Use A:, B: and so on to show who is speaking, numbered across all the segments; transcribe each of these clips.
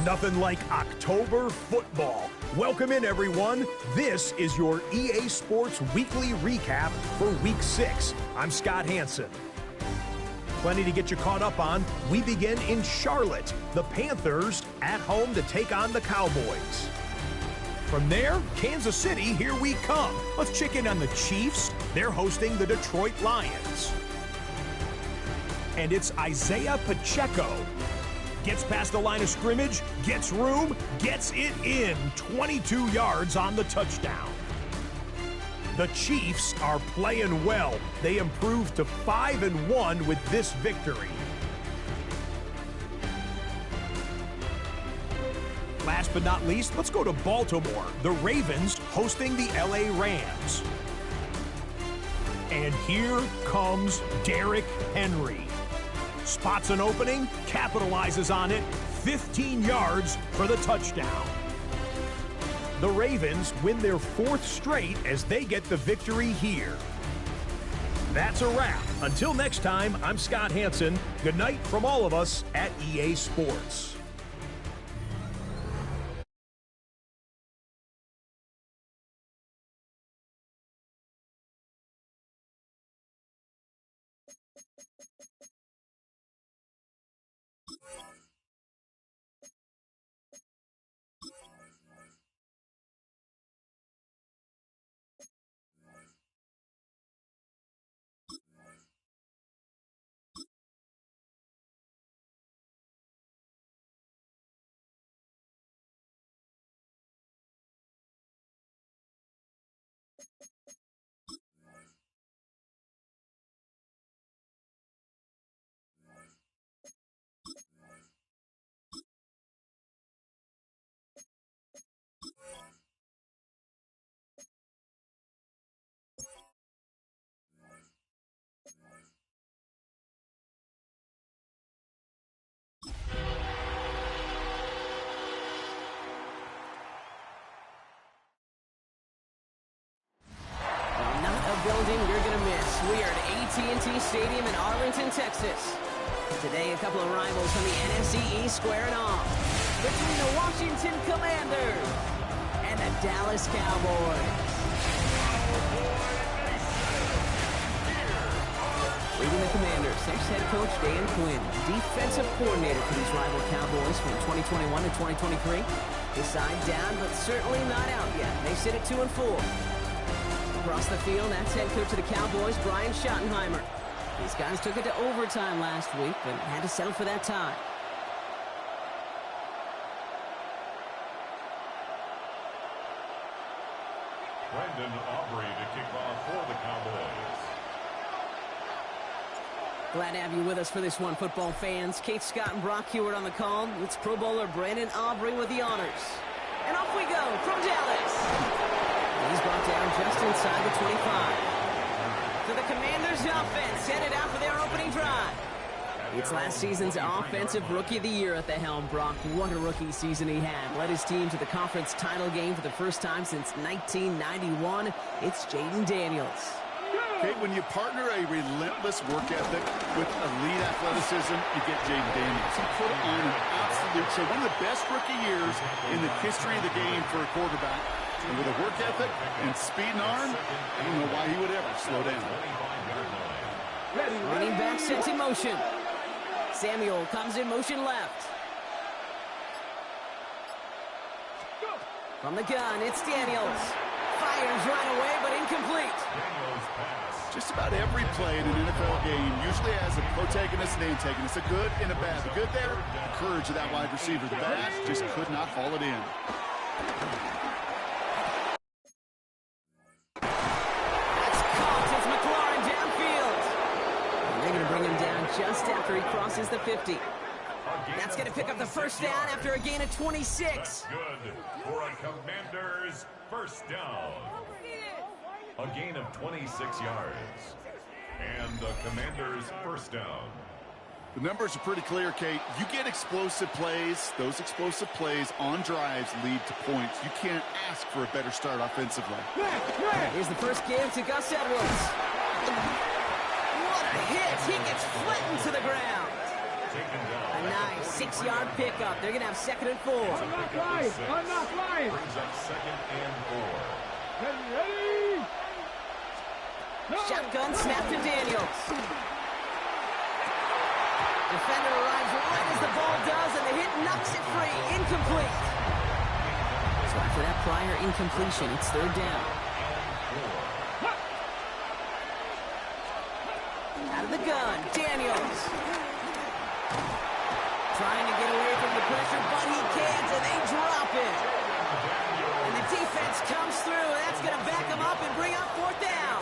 A: Nothing like October football. Welcome in, everyone. This is your EA Sports Weekly Recap for Week 6. I'm Scott Hansen. Plenty to get you caught up on. We begin in Charlotte. The Panthers at home to take on the Cowboys. From there, Kansas City, here we come. Let's check in on the Chiefs. They're hosting the Detroit Lions. And it's Isaiah Pacheco. Gets past the line of scrimmage, gets room, gets it in. 22 yards on the touchdown. The Chiefs are playing well. They improved to 5-1 with this victory. Last but not least, let's go to Baltimore. The Ravens hosting the LA Rams. And here comes Derrick Henry. Spots an opening, capitalizes on it, 15 yards for the touchdown. The Ravens win their 4th straight as they get the victory here. That's a wrap. Until next time, I'm Scott Hansen. Good night from all of us at EA Sports.
B: Building you're going to miss. We are at AT&T Stadium in Arlington, Texas. Today, a couple of rivals from the NFC East squaring off. Between the Washington Commanders and the Dallas Cowboys. Leading the Commanders, ex-head coach Dan Quinn, defensive coordinator for these rival Cowboys from 2021 to 2023. His side down, but certainly not out yet. They sit at 2-4. Across the field, that's head coach of the Cowboys, Brian Schottenheimer. These guys took it to overtime last week, but had to settle for that tie.
C: Brendan Aubrey to kick off for the Cowboys.
B: Glad to have you with us for this one, football fans. Kate Scott and Brock Hewitt on the call. It's Pro Bowler Brandon Aubrey with the honors. And off we go from Dallas. He's brought down just inside the 25. So the Commanders' offense headed out for their opening drive. It's last season's Offensive Rookie of the Year at the helm, Brock. What a rookie season he had. Led his team to the conference title game for the first time since 1991. It's Jaden Daniels.
D: Okay, when you partner a relentless work ethic with elite athleticism, you get Jaden Daniels. He put on an absolute show. One of the best rookie years in the history of the game for a quarterback. And with a work ethic and speed and arm, I don't know why he would ever slow down.
B: Running back sent in motion. Samuel comes in motion left. From the gun, it's Daniels. Fires right away, but incomplete.
D: Just about every play in an NFL game usually has a protagonist and antagonist, a good and a bad. The good there, the courage of that wide receiver. The bad just could not haul it in.
B: Just after he crosses the 50. That's going to pick up the first down after a gain of 26.
C: Good for a Commander's first down. A gain of 26 yards. And the Commander's first down.
D: The numbers are pretty clear, Kate. You get explosive plays. Those explosive plays on drives lead to points. You can't ask for a better start offensively.
B: Here's the first give to Gus Edwards. What a hit! He gets flattened to the ground. A nice 6 6-yard pickup. They're going to have 2nd and 4.
C: I'm not flying. Brings up 2nd and 4.
E: Ready?
B: Shotgun snap to Daniels. Defender arrives right as the ball does, and the hit knocks it free. Incomplete. So after that prior incompletion, it's 3rd down. Out of the gun, Daniels. Trying to get away from the pressure, but he can't, and they drop it. And the defense comes through, and that's going to back them up and bring up 4th down.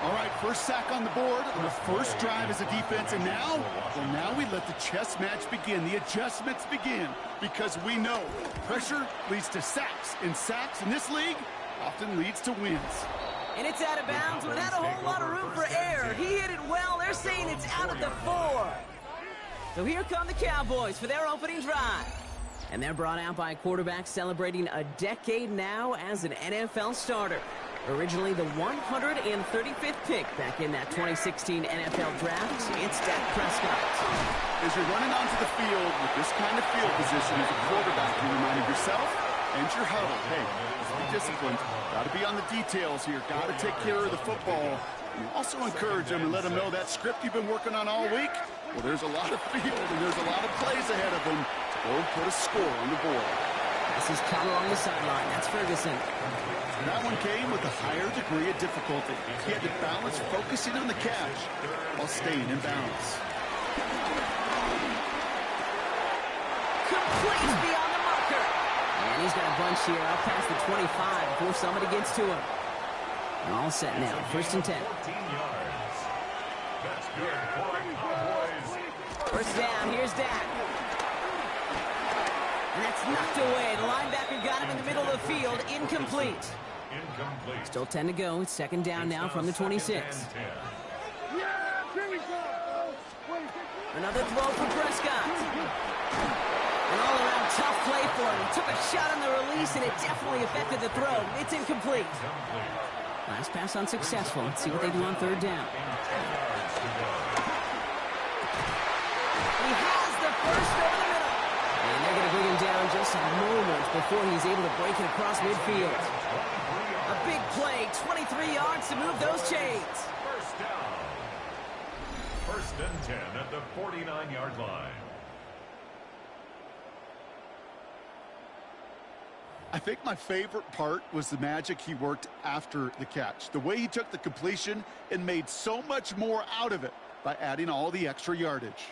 D: All right, first sack on the board, the first drive as a defense, and now we let the chess match begin, the adjustments begin, because we know pressure leads to sacks, and sacks in this league often leads to wins.
B: And it's out of bounds without a whole lot of room for error. He hit it well. They're saying it's out at the 4. So here come the Cowboys for their opening drive. And they're brought out by a quarterback celebrating a decade now as an NFL starter. Originally the 135th pick back in that 2016 NFL draft, it's Dak Prescott.
D: As you're running onto the field with this kind of field position as a quarterback, you're reminding yourself and your huddle, hey, let's be disciplined. Got to be on the details here. Got to take care of the football. And also encourage them and let them know that script you've been working on all week, well, there's a lot of field and there's a lot of plays ahead of them to go and put a score on the board.
B: This is caught along the sideline. That's Ferguson.
D: That one came with a higher degree of difficulty. He had to balance focusing on the catch while staying in balance.
B: Complete beyond the marker. And he's got a bunch here up past the 25 before somebody gets to him. And all set now. 1st and 10.
C: 14 yards. That's good for the Cowboys.
B: 1st down. Here's Dak. And that's knocked away. The linebacker got him in the middle of the field. Incomplete.
C: Incomplete.
B: Still 10 to go. It's 2nd down now from the 26. Another throw for Prescott. An all-around tough play for him. He took a shot on the release, and it definitely affected the throw. It's incomplete. Last pass unsuccessful. Let's see what they do on 3rd down. He has the first over the middle. And they're going to bring him down just moments before he's able to break it across midfield. A big play, 23 yards to move those chains.
C: 1st down. 1st and 10 at the 49-yard line.
D: I think my favorite part was the magic he worked after the catch. The way he took the completion and made so much more out of it by adding all the extra yardage.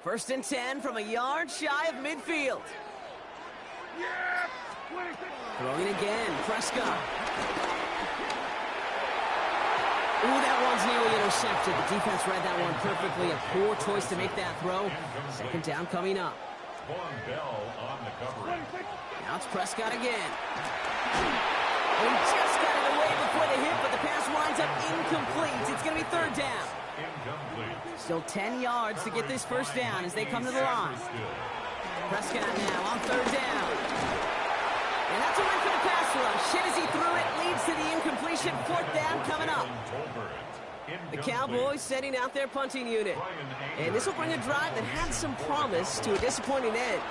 B: First and 10 from a yard shy of midfield. Throwing again, Prescott. Ooh, that one's nearly intercepted. The defense read that one perfectly. A poor choice to make that throw. 2nd down coming up.
C: Von Bell on the coverage.
B: Now it's Prescott again. And he just got it away before the hit, but the pass winds up incomplete. It's going to be 3rd down.
C: Incomplete.
B: Still 10 yards to get this 1st down as they come to the line. Prescott now on 3rd down. And that's a win for the pass rush. Hit as he threw it, leads to the incompletion. 4th down coming up. The Cowboys setting out their punting unit. And this will bring a drive that had some promise to a disappointing end.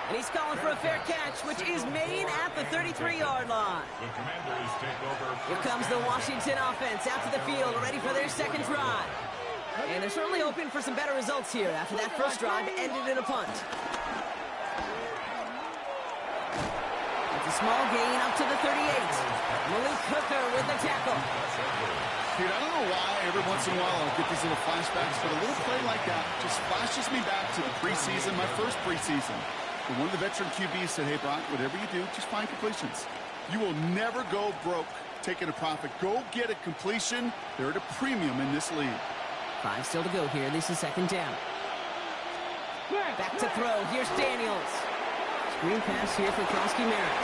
B: And he's calling for a fair catch, which is made at the 33-yard line.
C: The Commanders take over.
B: Here comes the Washington offense out to the field, ready for their 2nd drive. And they're certainly hoping for some better results here after that first drive ended in a punt. It's a small gain up to the 38. Malik Hooker with the tackle.
D: Dude, I don't know why every once in a while I'll get these little flashbacks, but a little play like that just flashes me back to the preseason, my first preseason. And one of the veteran QBs said, hey, Brock, whatever you do, just find completions. You will never go broke taking a profit. Go get a completion. They're at a premium in this league.
B: 5 still to go here. This is 2nd down. Back to throw. Here's Daniels. Screen pass here for Krosky Merritt.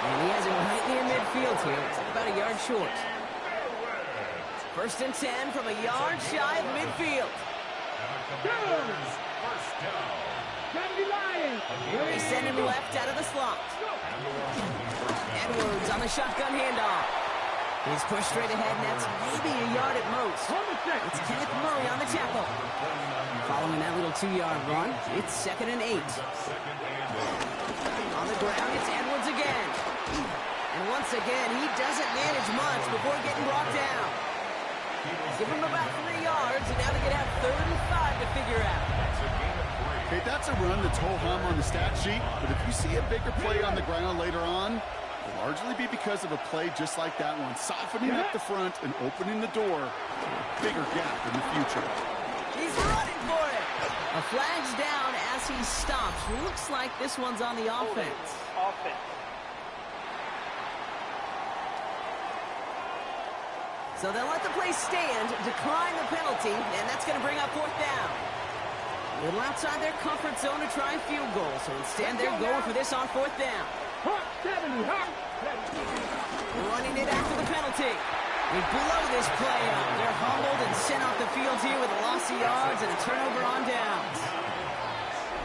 B: And he has it right near midfield here. It's about a yard short. 1st and 10 from a yard shy of midfield. They send him left out of the slot. Edwards on the shotgun handoff. He's pushed straight ahead, and that's maybe a yard at most. It's Kenneth Murray on the tackle. Following that little 2-yard run, it's 2nd and 8. On the ground, it's Edwards again. And once again, he doesn't manage much before getting brought down. Give him about 3 yards, and now they're going to have 3rd and 5 to figure out.
D: Okay, that's a run that's ho-hum on the stat sheet, but if you see a bigger play on the ground later on, it'll largely be because of a play just like that one, softening up the front and opening the door for a bigger gap in the future.
B: He's running for it. A flag's down as he stops. Looks like this one's on the offense. So they'll let the play stand, decline the penalty, and that's going to bring up 4th down. A little outside their comfort zone to try a field goal, so instead they're going for this on 4th down. Running it after the penalty. They blow this play up. They're humbled and sent off the field here with a loss of yards and a turnover on downs.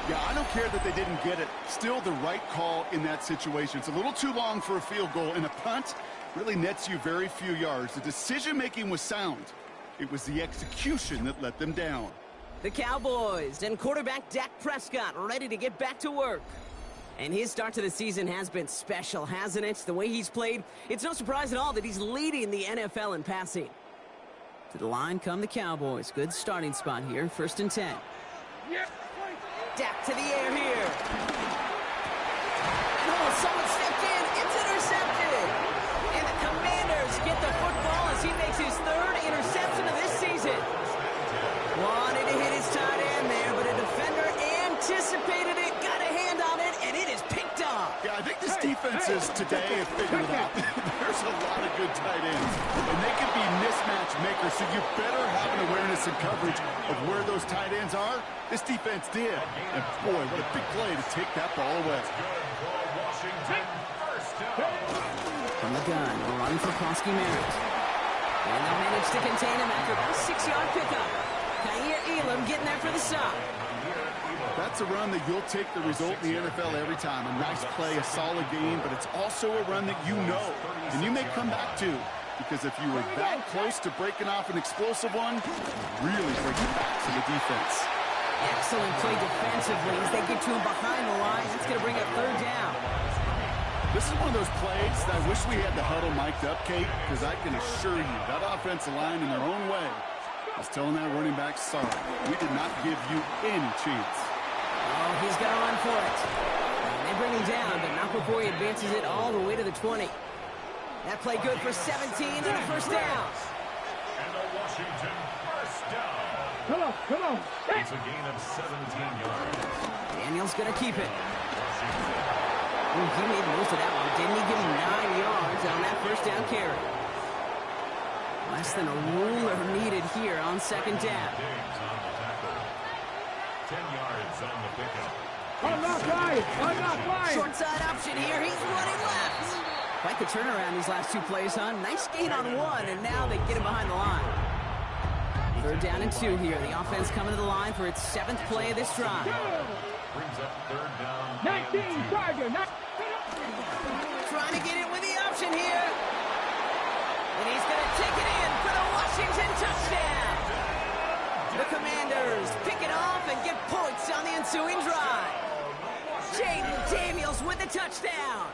D: Yeah, I don't care that they didn't get it. Still the right call in that situation. It's a little too long for a field goal, and a punt really nets you very few yards. The decision-making was sound. It was the execution that let them down.
B: The Cowboys and quarterback Dak Prescott ready to get back to work. And his start to the season has been special, hasn't it? The way he's played, it's no surprise at all that he's leading the NFL in passing. To the line come the Cowboys. Good starting spot here, 1st and 10. Dak to the air here. Oh, someone stepped in. It's intercepted. And the Commanders get the football as he makes his 3rd interception of this season. Wanted to hit his tight end there, but a defender anticipated it, got a hand on it, and it is picked up.
D: Yeah, I think this defenses today have figured it out. There's a lot of good tight ends, and they can be mismatch makers, so you better have an awareness and coverage of where those tight ends are. This defense did, and boy, what a big play to take that ball away.
B: From the gun, running for Kosky Merritt. And they managed to contain him after about a 6-yard pickup. Kaiir Elam getting there for the stop.
D: That's a run that you'll take the result in the NFL every time. A nice play, a solid game, but it's also a run that you know, and you may come back to, because if you were that close to breaking off an explosive one, really bring it back to the defense.
B: Excellent play defensively as they get to him behind the line. It's going to bring up 3rd down.
D: This is one of those plays that I wish we had the huddle mic'd up, Kate, because I can assure you that offensive line in their own way is telling that running back, sorry, we did not give you any chance.
B: Oh, he's going to run for it. They bring him down, but not before he advances it all the way to the 20. That play good for 17 and a 1st down.
C: And a Washington 1st down.
E: Come on.
C: It's a gain of 17 yards.
B: Daniel's going to keep it. Ooh, he made most of that one. Didn't he give him 9 yards on that 1st down carry? Less than a ruler needed here on 2nd down.
C: 10 yards on the pickup.
E: I'm not flying.
B: Short side option here. He's running left. Quite the turnaround these last 2 plays, huh? Nice gain on 1, and now they get him behind the line. 3rd down and 2 here. The offense coming to the line for its 7th play of this drive.
C: Brings up 3rd down.
E: 19, Tiger.
B: Trying to get it with the option here. And he's going to take it in for the Washington touchdown. The Commanders pick it off and get points on the ensuing drive. Jaden Daniels with the touchdown.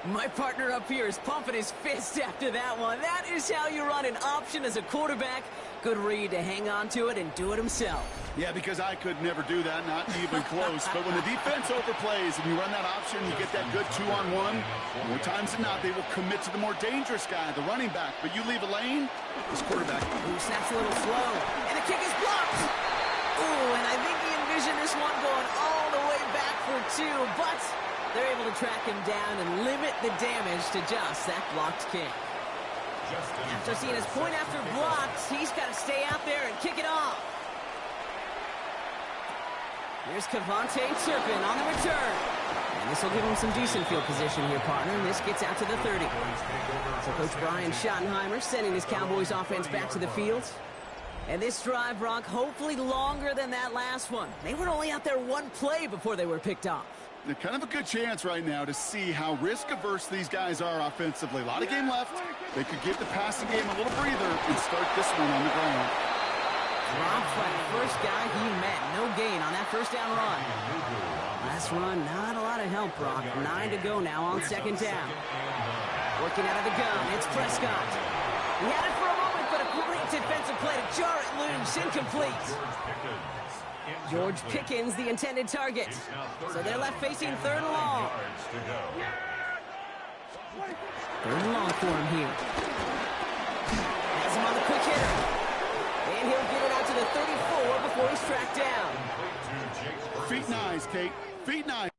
B: My partner up here is pumping his fist after that one. That is how you run an option as a quarterback. Good read to hang on to it and do it himself.
D: Yeah, because I could never do that, not even close. But when the defense overplays and you run that option, you get that good 2-on-1, more times than not, they will commit to the more dangerous guy, the running back. But you leave a lane, this quarterback.
B: Ooh, snaps a little slow. And the kick is blocked. Ooh, and I think he envisioned this one going all the way back for 2, but they're able to track him down and limit the damage to just that blocked kick. After seeing his point after blocked, he's got to stay out there and kick it off. Here's Kavontae Turpin on the return. And this will give him some decent field position here, partner. And this gets out to the 30. So Coach Brian Schottenheimer sending his Cowboys offense back to the field. And this drive, Brock, hopefully longer than that last one. They were only out there 1 play before they were picked off.
D: Kind of a good chance right now to see how risk-averse these guys are offensively. A lot of game left. They could give the passing game a little breather and start this one on the ground.
B: Dropped by the first guy he met. No gain on that first down run. Last run, not a lot of help, Brock. 9 to go now on second down. Working out of the gun, it's Prescott. He had it for a moment, but a great defensive play to jar it loose. Incomplete. George Pickens, the intended target. So they're left facing third and long. Third and long for him here. Has him on the quick hitter. And he'll get it out to the 34 before he's tracked down.
D: Feet nice, Kate. Feet nice.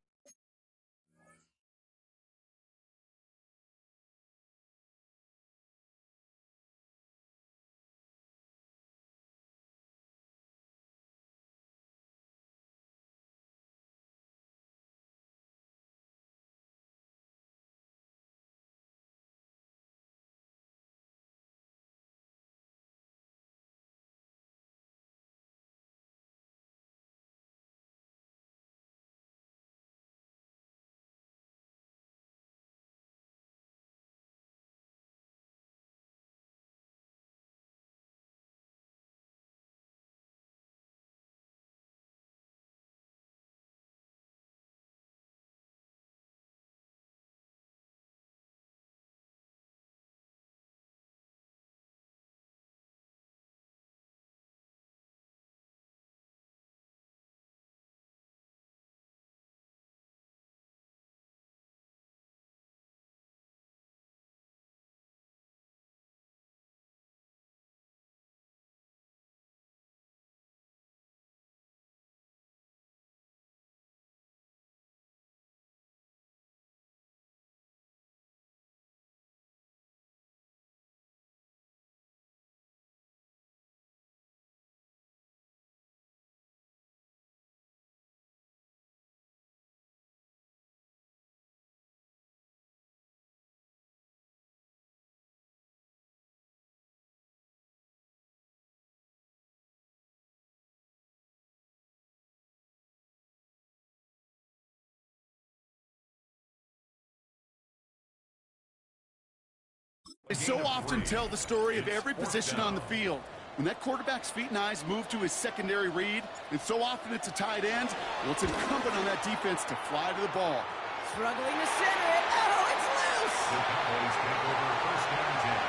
D: They so often tell the story of every position on the field. When that quarterback's feet and eyes move to his secondary read, and so often it's a tight end, well, it's incumbent on that defense to fly to the ball.
B: Struggling to center it. Oh, it's loose!
C: The Cowboys take over first and 10.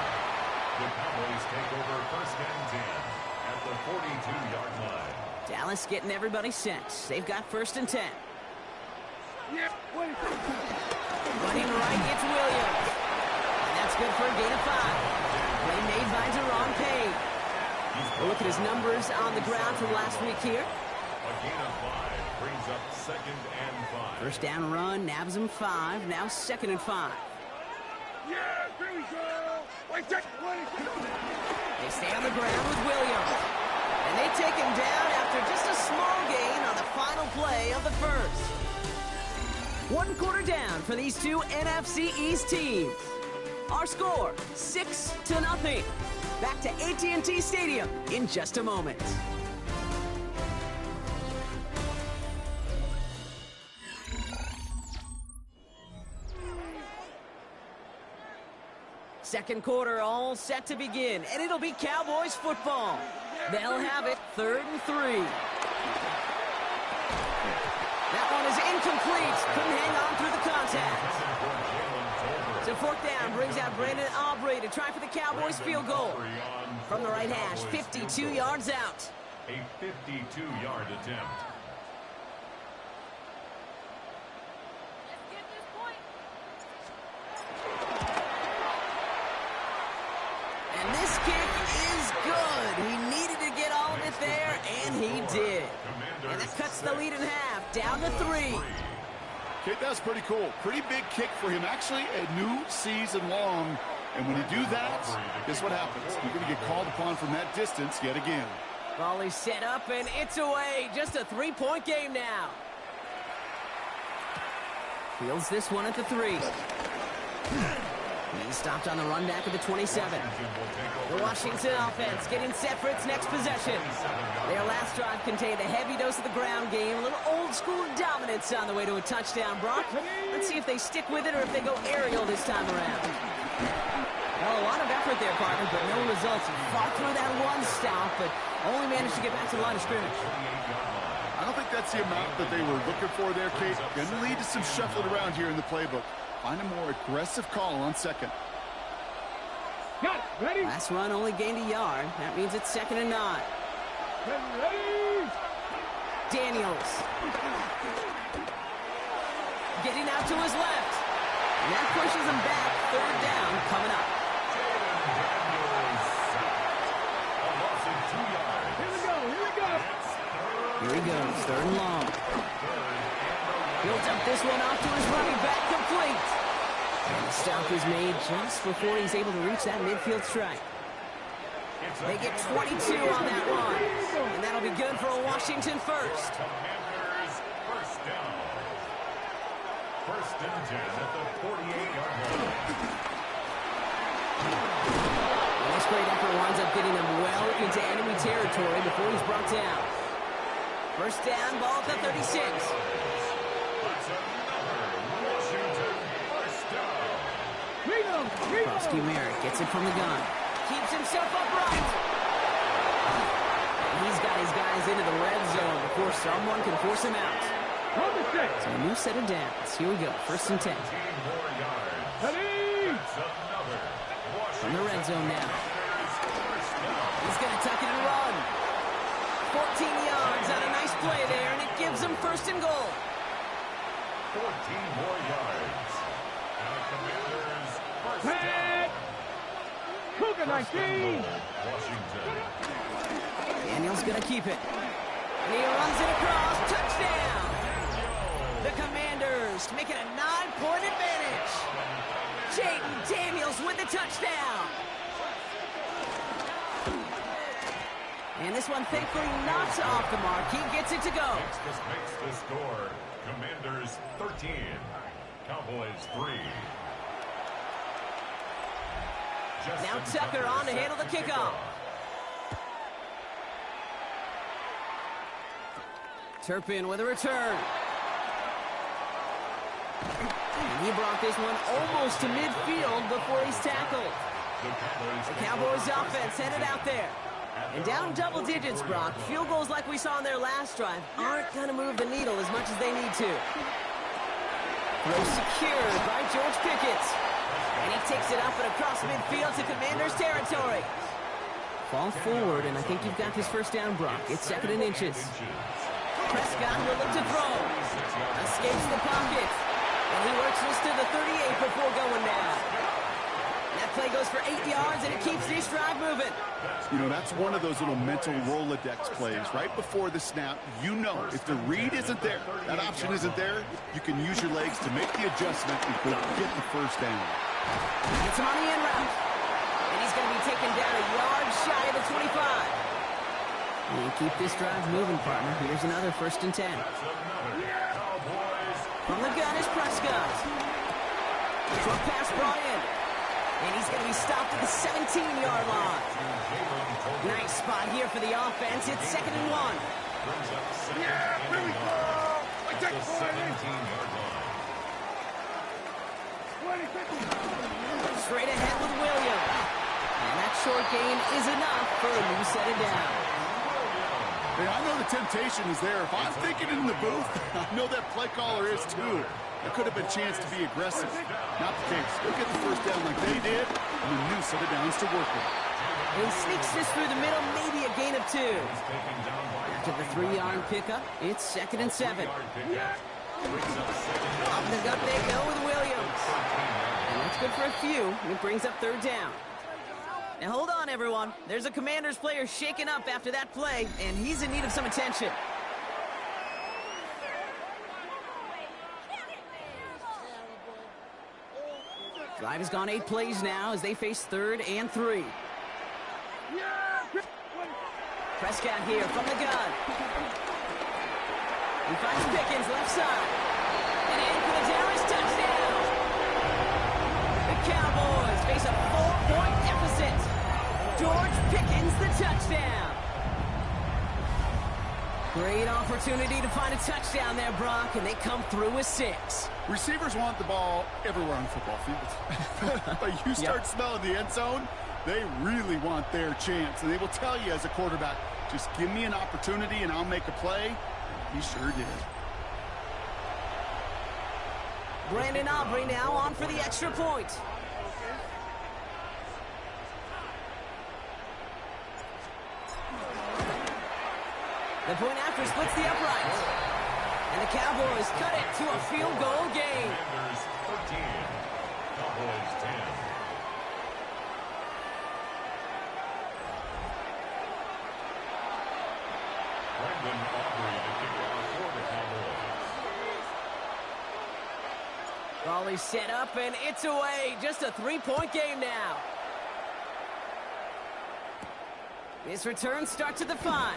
C: The Cowboys take over first and 10 at the 42-yard line.
B: Dallas getting everybody set. They've got first and 10. Running right, it's Williams. And that's good for a gain of 5. Play made by Deron Payne. Look at his numbers on the ground from last week here.
C: A gain of 5 brings up second and 5.
B: First down run, nabs him 5. Now second and 5. They stay on the ground with Williams. And they take him down after just a small gain on the final play of the first. 1 quarter down for these two NFC East teams. Our score, 6-0. Back to AT&T Stadium in just a moment. Second quarter all set to begin, and it'll be Cowboys football. They'll have it 3rd and 3. That one is incomplete. Couldn't hang on through the contact. So 4th down brings out Brandon Aubrey to try for the Cowboys field goal. From the right hash, 52 yards out.
C: A 52-yard attempt.
B: And this kick is good. He needed to get all of it there, and he did. And that cuts the lead in half, down to 3.
D: Okay, that's pretty cool. Pretty big kick for him. Actually, a new season long. And when you do that, guess what happens? You're going to get called upon from that distance yet again.
B: Volley set up, and it's away. Just a 3-point game now. Fields this one at the 3. He He's stopped on the run back at the 27. The Washington offense getting set for its next possession. Their last drive contained a heavy dose of the ground game, a little old-school dominance on the way to a touchdown, Brock. Let's see if they stick with it or if they go aerial this time around. Well, a lot of effort there, partner, but no results. Fought through that one stop, but only managed to get back to the line of scrimmage.
D: I don't think that's the amount that they were looking for there, Kate. Going to lead to some shuffling around here in the playbook. Find a more aggressive call on second.
E: Got it. Ready?
B: Last run only gained a yard. That means it's 2nd and 9.
E: Ready?
B: Daniels. Getting out to his left. And that pushes him back. 3rd down coming up.
E: Here we go. Here we go.
B: Here he goes. 3rd and long. He'll dump this one off to his running back, complete. And the stop is made just before he's able to reach that midfield strike. They get 22 on that one. And that'll be good for a Washington first.
C: Commanders first down. 1st and 10 at the 48-yard line.
B: And this great effort winds up getting them well into enemy territory before he's brought down. 1st down, ball at the 36. Krusky Merritt gets it from the gun. Keeps himself upright. He's got his guys into the red zone before someone can force him out. So a new set of downs. Here we go. 1st and 10.
E: Ready?
B: From the red zone now. He's going to tuck it and run. 14 yards on a nice play there, and it gives him 1st and goal.
C: 14 more yards. And the Commanders first down.
E: Cougar 19.
C: Washington.
B: Daniels going to keep it. And he runs it across. Touchdown. The Commanders make it a 9-point advantage. Jaden Daniels with the touchdown. And this one thankfully not off the mark. He gets it to go.
C: This makes the score. Commanders 13. Cowboys 3.
B: Now Tucker on to handle the kickoff. Turpin with a return. And he brought this one almost to midfield before he's tackled. The Cowboys offense headed out there. And down double digits, Brock. Field goals like we saw on their last drive aren't going to move the needle as much as they need to. Throw secured by George Pickett. And he takes it up and across midfield to Commanders territory. Fall forward, and I think you've got this 1st down, Brock. It's 2nd and inches. Prescott will look to throw. Escapes the pocket. And he works this to the 38 before going down. That play goes for 8 yards, and it keeps this drive moving.
D: You know, that's one of those little mental Rolodex plays. Right before the snap, you know if the read isn't there, that option isn't there, you can use your legs to make the adjustment and go get the 1st down.
B: It's him on the end route. And he's going to be taken down a yard shy of the 25. And keep this drive moving, partner. Here's another 1st and 10. From the gun is Prescott. Short pass brought in. And he's going to be stopped at the 17-yard line. Nice spot here for the offense. It's 2nd and 1.
E: Yeah, here we go. I take the
C: 17-yard line.
E: 20, 50.
B: Straight ahead with Williams. And that short gain is enough for a new set of down.
D: Hey, I know the temptation is there. If I'm thinking it in the booth, I know that play caller is too. There could have been a chance to be aggressive. Not the case. Go get the 1st down like they did, and a new set of downs to work with.
B: And he sneaks this through the middle, maybe a gain of 2. After the 3-yard pickup, it's 2nd and 7. Up the gut they go with Williams. And that's good for a few. It brings up 3rd down. Now hold on, everyone. There's a Commanders player shaken up after that play, and he's in need of some attention. Drive has gone 8 plays now as they face 3rd and 3. Prescott here from the gun. He finds Pickens left side. And in for the Dallas touchdown. The Cowboys George Pickens the touchdown. Great opportunity to find a touchdown there, Brock, and they come through with 6.
D: Receivers want the ball everywhere on the football field. But you start smelling the end zone, they really want their chance. And they will tell you as a quarterback, just give me an opportunity and I'll make a play. He sure did.
B: Brandon Aubrey now on for the extra point. The point after splits the uprights. And the Cowboys cut it to a field goal game.
C: Commanders 13, Cowboys 10. Brandon Aubrey to kick off for the Cowboys.
B: Raleigh set up, and it's away. Just a 3-point game now. This return starts at the 5.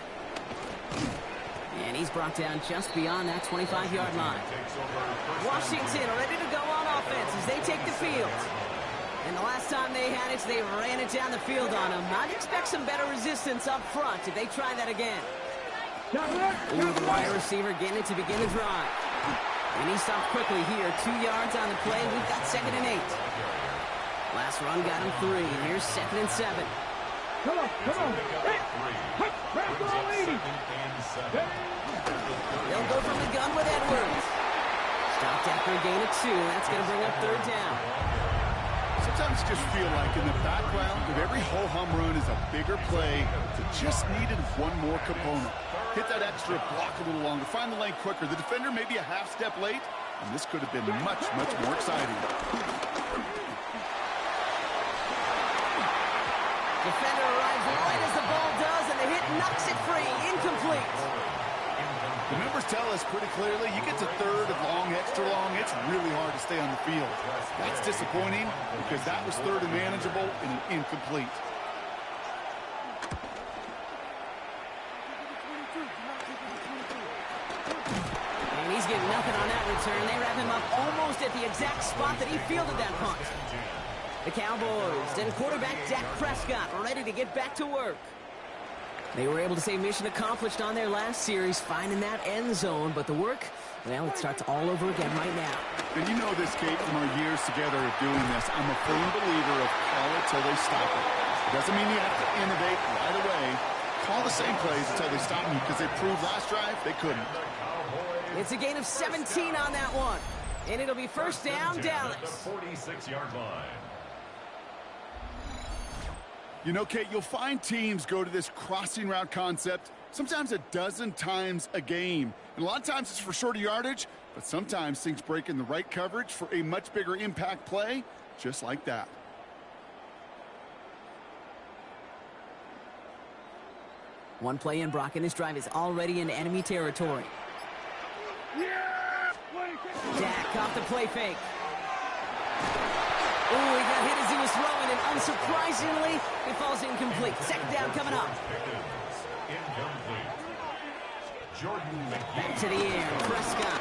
B: And he's brought down just beyond that 25-yard line. Washington ready to go on offense as they take the field. And the last time they had it, they ran it down the field on them. I'd expect some better resistance up front if they try that again. Ooh, the wide receiver getting it to begin the drive. And he stopped quickly here. 2 yards on the play. We've got 2nd and 8. Last run got him 3. Here's 2nd and 7.
E: Come on. Hey, let's go, ladies.
B: They'll go from the gun with Edwards. Stopped after a gain of 2. That's going to bring up 3rd down.
D: Sometimes you just feel like in the background of every ho-hum run is a bigger play that just needed one more component. Hit that extra block a little longer. Find the lane quicker. The defender may be a half step late, and this could have been much, much more exciting.
B: Defender arrives right as the ball does, and the hit knocks it free. Incomplete.
D: The numbers tell us pretty clearly, you get to 3rd of long, extra long, it's really hard to stay on the field. That's disappointing because that was 3rd and manageable and an incomplete.
B: And he's getting nothing on that return. They wrap him up almost at the exact spot that he fielded that punt. The Cowboys and quarterback Dak Prescott ready to get back to work. They were able to say mission accomplished on their last series, finding that end zone. But the work, well, it starts all over again right now.
D: And you know this, Kate, from our years together of doing this. I'm a firm believer of call it till they stop it. It doesn't mean you have to innovate right away. Call the same plays until they stop you because they proved last drive they couldn't.
B: It's a gain of 17 on that one. And it'll be 1st down, Dallas.
C: The 46-yard line.
D: You know, Kate, you'll find teams go to this crossing route concept sometimes a dozen times a game. And a lot of times it's for shorter yardage, but sometimes things break in the right coverage for a much bigger impact play, just like that.
B: One play in, Brock, and his drive is already in enemy territory. Dak off the play fake. Ooh, he got hit as he was throwing, and unsurprisingly, it falls incomplete. 2nd down coming up.
C: Incomplete. Jordan
B: Back to the air, Prescott.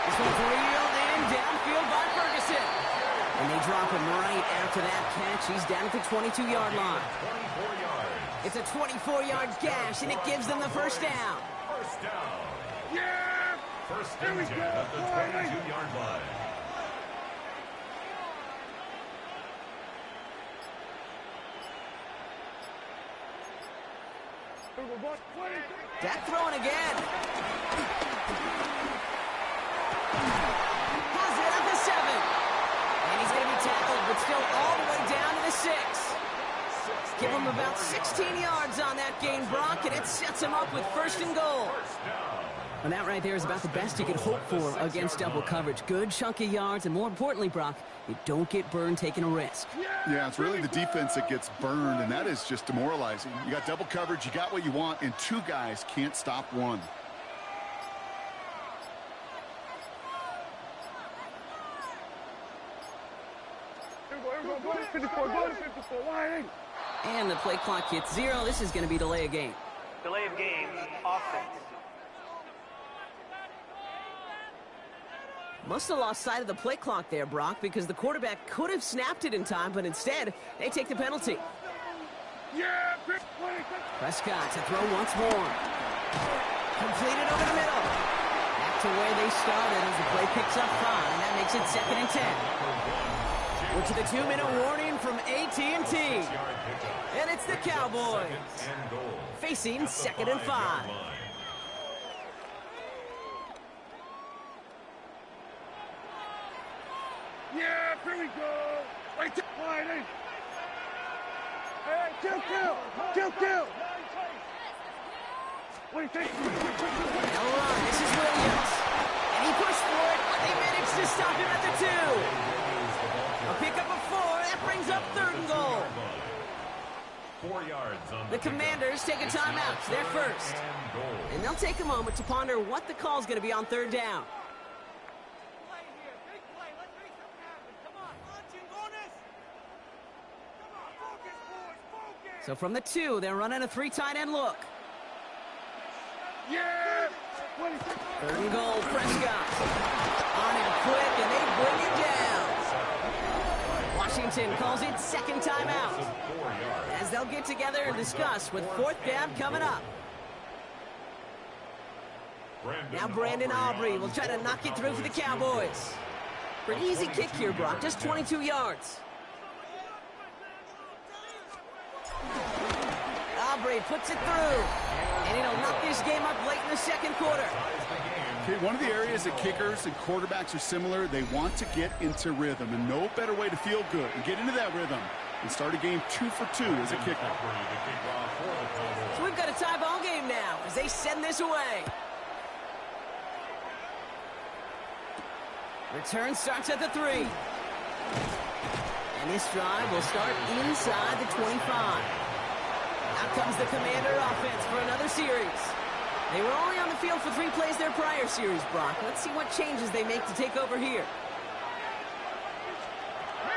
B: This one's reeled in, downfield by Ferguson. And they drop him right after that catch. He's down at the 22-yard line.
C: 24 yards.
B: It's a 24-yard gash, and it gives them the 1st down.
C: First down.
E: Yeah!
C: First
E: Here we
C: and 10
E: go,
C: at the
E: boys.
C: 22-yard line.
B: Dak throwing again. Has it at the 7. And he's going to be tackled, but still all the way down to the 6. Give him about 16 yards on that gain, Brock, and it sets him up with 1st and goal. And that right there is about the best you could hope for against double coverage. Good chunk of yards, and more importantly, Brock, you don't get burned taking a risk.
D: Yeah, it's really the defense that gets burned, and that is just demoralizing. You got double coverage, you got what you want, and 2 guys can't stop one.
B: And the play clock hits 0. This is going to be delay of game.
F: Delay of game, offense.
B: Must have lost sight of the play clock there, Brock, because the quarterback could have snapped it in time, but instead, they take the penalty. Prescott to throw once more. Completed over the middle. Back to where they started as the play picks up 5, and that makes it 2nd and 10. We're to the 2-minute warning from AT&T. And it's the Cowboys facing 2nd and 5.
E: Yeah, here we go. Right to Whitey. Hey, kill. What do you think?
B: Now run. This is Williams. And he pushed for it, but they managed to stop him at the 2. A pickup of 4. That brings up 3rd and goal.
C: 4 yards on
B: The Commanders take a timeout. They're first. And they'll take a moment to ponder what the call's going to be on 3rd down. So from the 2, they're running a 3 tight end look.
E: Yeah!
B: 3rd and goal, Prescott. On him quick, and they bring it down. Washington calls it 2nd timeout, as they'll get together and discuss with 4th down coming up. Now Brandon Aubrey will try to knock it through for the Cowboys. For an easy kick here, Brock, just 22 yards. Aubrey puts it through, and it'll knock this game up late in the 2nd quarter.
D: Okay, one of the areas that kickers and quarterbacks are similar, they want to get into rhythm, and no better way to feel good and get into that rhythm and start a game 2 for 2 as a kicker.
B: So we've got a tie ball game now as they send this away. Return starts at the 3. And this drive will start inside the 25. Out comes the Commander offense for another series. They were only on the field for 3 plays their prior series, Brock. Let's see what changes they make to take over here.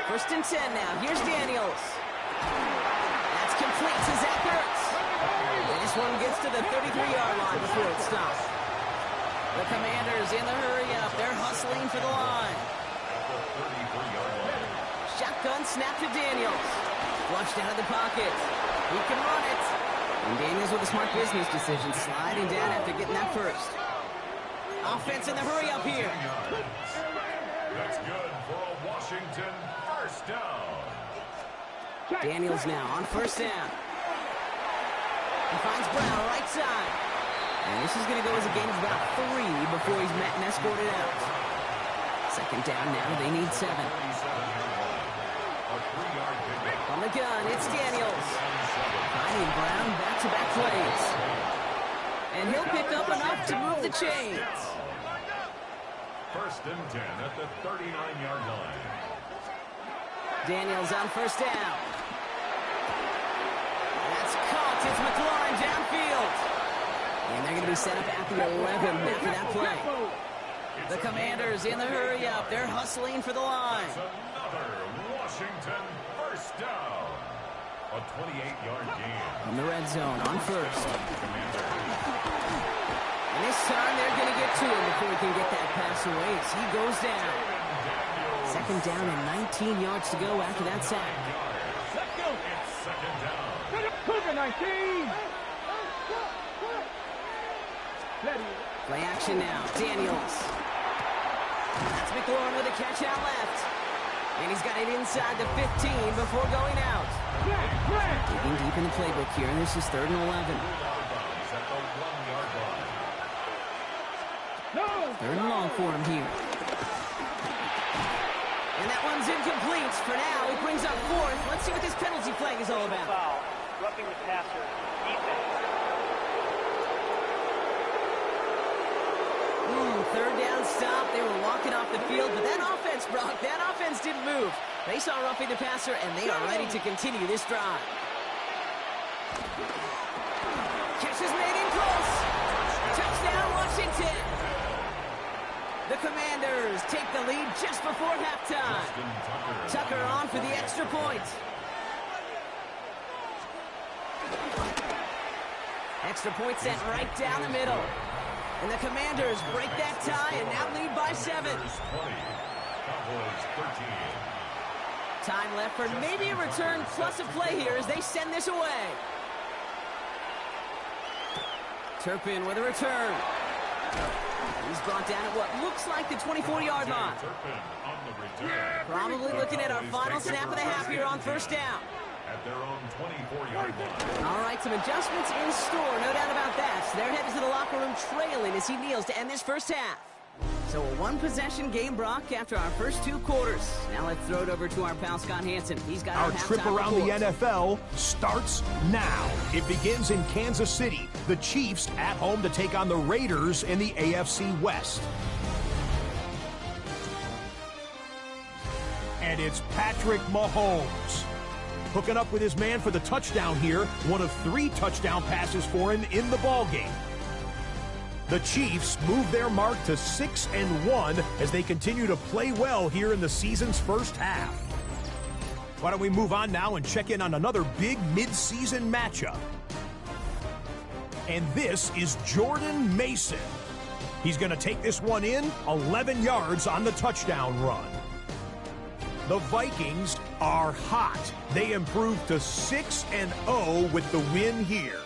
B: 1st and 10 now. Here's Daniels. That's complete to Zach Ertz. And this one gets to the 33-yard line before it stops. The Commanders in the hurry-up. They're hustling for the line. Shotgun snap to Daniels. Flushed out of the pocket. He can run it. And Daniels with a smart business decision, sliding down after getting that first. Offense in the hurry-up here.
C: That's good for a Washington 1st down.
B: Daniels now on 1st down. He finds Brown right side. And this is going to go as a gain of about 3 before he's met and escorted out. 2nd down now. They need 7. On the gun, it's Daniels. Finding Brown back-to-back plays. And he'll pick up enough to move the chains.
C: 1st and 10 at the 39-yard line.
B: Daniels on 1st down. That's caught. It's McLaurin downfield. And they're going to be set up at the 11 after that play. The Commanders in the hurry-up. They're hustling for the line.
C: Another Washington 1st down. A 28-yard gain.
B: In the red zone on 1st. And this time they're going to get to him before he can get that pass away as he goes down. 2nd down and 19 yards to go after that sack.
E: Let's go.
C: It's 2nd down.
E: Cougar 19.
B: Play action now. Daniels. That's McLaurin with a catch out left. And he's got it inside the 15 before going out. Digging deep in the playbook here, and this is 3rd and 11. 3rd and long for him here. And that one's incomplete. For now, it brings up 4th. Let's see what this penalty flag is all about.
F: Foul. Roughing the passer. Defense.
B: 3rd down stop. They were walking off the field, but that offense, Brock, that offense didn't move. They saw roughing the passer, and they are ready to continue this drive. Catch is made in close. Touchdown, Washington. The Commanders take the lead just before halftime. Tucker on for the extra point. Extra point sent right down the middle. And the Commanders break that tie and now lead by 7.
C: Commanders 20, Cowboys 13.
B: Time left for maybe a return plus a play here as they send this away. Turpin with a return. He's brought down at what looks like the 24-yard line.
C: Turpin on the return.
B: Probably looking at our final snap of the half here on first down.
C: At their own 24-yard line.
B: All right, some adjustments in store, no doubt about that. So they're headed to the locker room trailing as he kneels to end this first half. So a one-possession game, Brock, after our first 2 quarters. Now let's throw it over to our pal Scott Hansen. He's got
A: Our
B: halftime
A: trip around
B: report.
A: the NFL starts now. It begins in Kansas City. The Chiefs at home to take on the Raiders in the AFC West. And it's Patrick Mahomes hooking up with his man for the touchdown here. One of 3 touchdown passes for him in the ballgame. The Chiefs move their mark to 6-1 as they continue to play well here in the season's first half. Why don't we move on now and check in on another big mid-season matchup. And this is Jordan Mason. He's going to take this one in, 11 yards on the touchdown run. The Vikings are hot. They improved to 6-0 with the win here.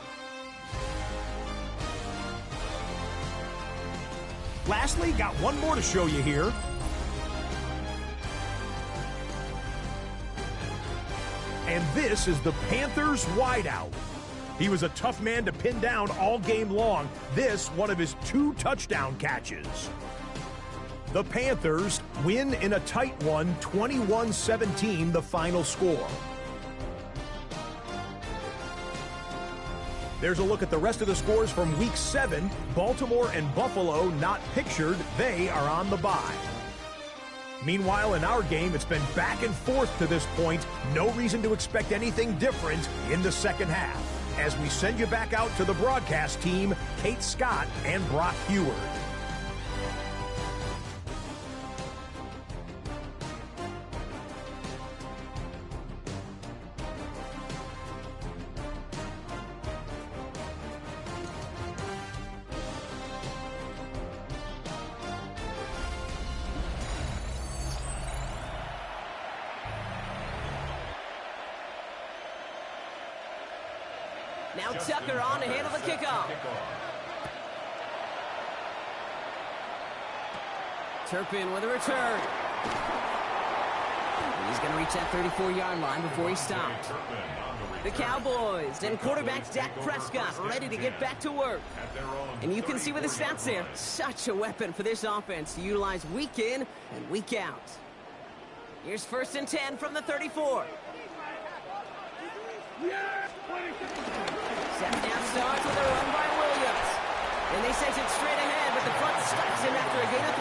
A: Lastly, got one more to show you here. And this is the Panthers wideout. He was a tough man to pin down all game long. This, one of his 2 touchdown catches. The Panthers win in a tight one, 21-17, the final score. There's a look at the rest of the scores from Week 7. Baltimore and Buffalo not pictured. They are on the bye. Meanwhile, in our game, it's been back and forth to this point. No reason to expect anything different in the second half. As we send you back out to the broadcast team, Kate Scott and Brock Heward.
B: Now Tucker on to handle the kickoff. Turpin with a return. He's going to reach that 34-yard line before he stopped. The Cowboys and quarterback Dak Prescott ready to get back to work. And you can see with the stats there, such a weapon for this offense to utilize week in and week out. Here's 1st and 10 from the 34. Second half starts with a run by Williams. And they send it straight ahead, but the front stops him after a gain of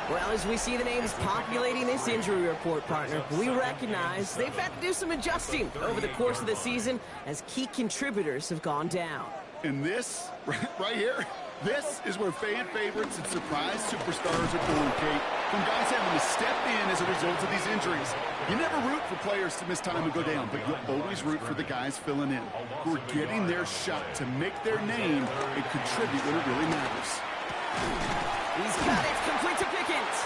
B: 3. Well, as we see the names populating this injury report, partner, we recognize they've had to do some adjusting over the course of the season as key contributors have gone down.
D: And this, right here, this is where fan favorites and surprise superstars are born, Kate. From guys having to step in as a result of these injuries. You never root for players to miss time and go down, but you'll always root for the guys filling in, who are getting their shot to make their name and contribute when it really matters.
B: He's got it, complete to Pickens.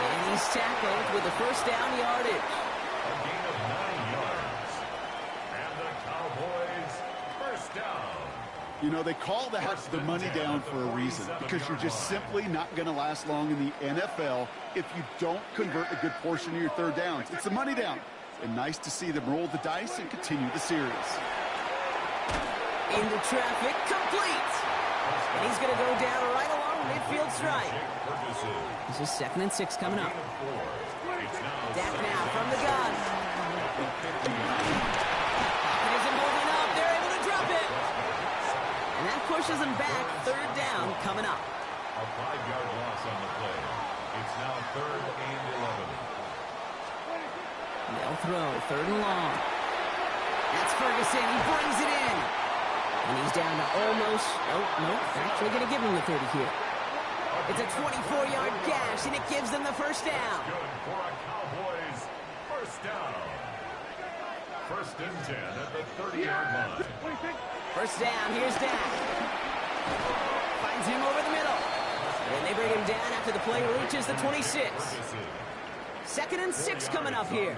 B: And he's tackled with a 1st down yardage.
C: A gain of 9 yards. And the Cowboys, 1st down.
D: You know, they call that the money down for a reason, because you're just simply not going to last long in the NFL if you don't convert a good portion of your 3rd downs. It's the money down. And nice to see them roll the dice and continue the series.
B: Into traffic, complete. And he's going to go down right along midfield stripe. This is 2nd and 6 coming up. Dak now from the gun. Pocket isn't holding up. They're able to drop it. And that pushes him back. 3rd down coming up.
C: A 5-yard loss on the play. It's now 3rd and 11.
B: They'll throw 3rd and long. That's Ferguson. He brings it in. And he's down to almost, nope, actually going to give him the 30 here. It's a 24-yard gash, and it gives them the 1st down.
C: Good for a Cowboys 1st down. 1st and 10 at the 30-yard line.
B: First down, here's Dak. Finds him over the middle. And they bring him down after the play reaches the 26. 2nd and 6 coming up here.